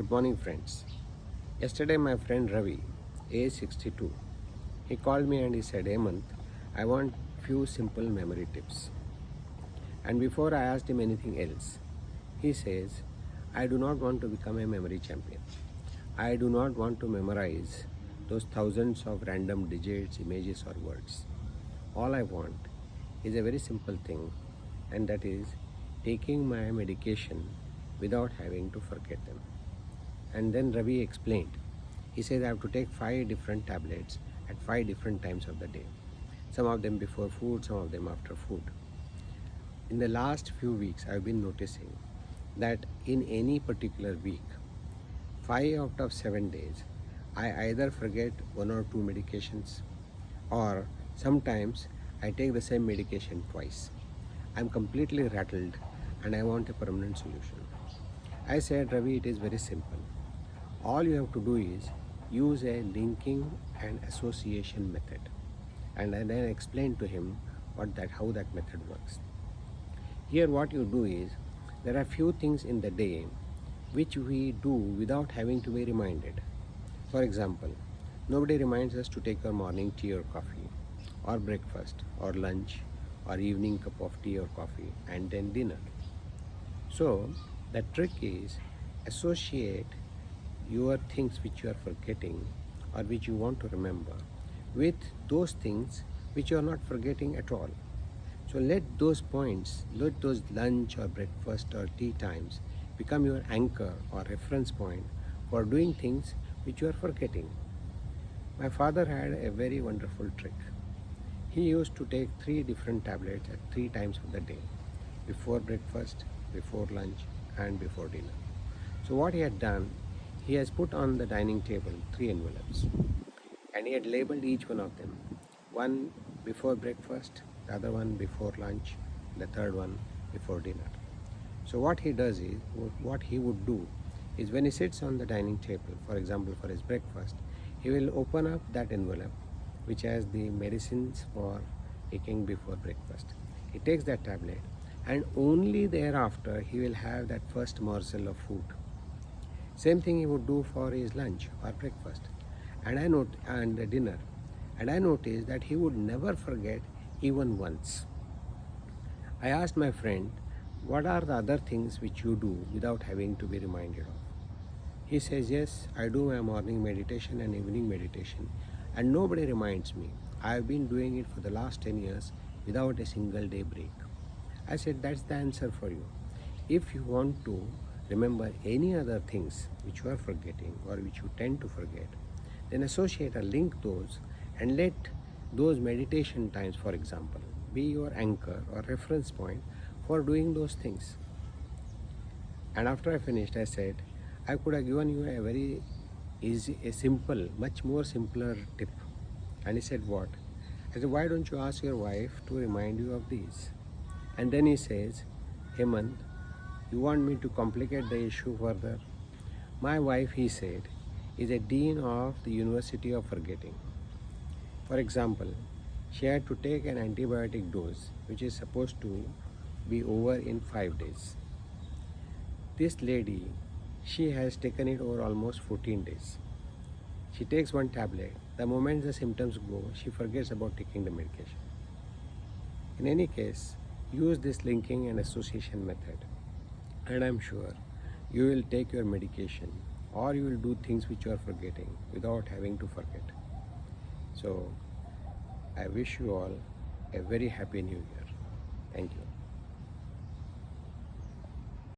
Good morning, friends. Yesterday, my friend Ravi, age 62, he called me and he said, Hemant, I want few simple memory tips. And before I asked him anything else, he says, I do not want to become a memory champion. I do not want to memorize those thousands of random digits, images, or words. All I want is a very simple thing, and that is taking my medication without having to forget them. And then Ravi explained. He says I have to take 5 different tablets at 5 different times of the day. Some of them before food, some of them after food. In the last few weeks, I've been noticing that in any particular week, 5 out of 7 days, I either forget 1 or 2 medications, or sometimes I take the same medication twice. I'm completely rattled and I want a permanent solution. I said, Ravi, it is very simple. All you have to do is use a linking and association method. And I then explained to him how that method works. Here what you do is, there are few things in the day which we do without having to be reminded. For example, nobody reminds us to take our morning tea or coffee, or breakfast, or lunch, or evening cup of tea or coffee, and then dinner. So the trick is associate your things which you are forgetting or which you want to remember with those things which you are not forgetting at all. So let those points, let those lunch or breakfast or tea times become your anchor or reference point for doing things which you are forgetting. My father had a very wonderful trick. He used to take 3 different tablets at 3 times of the day: before breakfast, before lunch, and before dinner. So what he had done, he has put on the dining table 3 envelopes, and he had labeled each one of them. One before breakfast, the other one before lunch, the third one before dinner. So what he would do is, when he sits on the dining table, for example for his breakfast, he will open up that envelope which has the medicines for taking before breakfast. He takes that tablet, and only thereafter he will have that first morsel of food. Same thing he would do for his lunch or breakfast and dinner. And I noticed that he would never forget even once. I asked my friend, what are the other things which you do without having to be reminded of? He says, yes, I do my morning meditation and evening meditation, and nobody reminds me. I have been doing it for the last 10 years without a single day break. I said, that's the answer for you. If you want to remember any other things which you are forgetting or which you tend to forget, then associate or link those, and let those meditation times, for example, be your anchor or reference point for doing those things. And after I finished, I said, I could have given you a very easy, a simple, much more simpler tip. And he said, what? I said, why don't you ask your wife to remind you of these? And then he says, Hemant, you want me to complicate the issue further? My wife, he said, is a dean of the University of Forgetting. For example, she had to take an antibiotic dose which is supposed to be over in 5 days. This lady, she has taken it over almost 14 days. She takes one tablet. The moment the symptoms go, she forgets about taking the medication. In any case, use this linking and association method, and I'm sure you will take your medication or you will do things which you are forgetting without having to forget. So I wish you all a very happy new year. Thank you.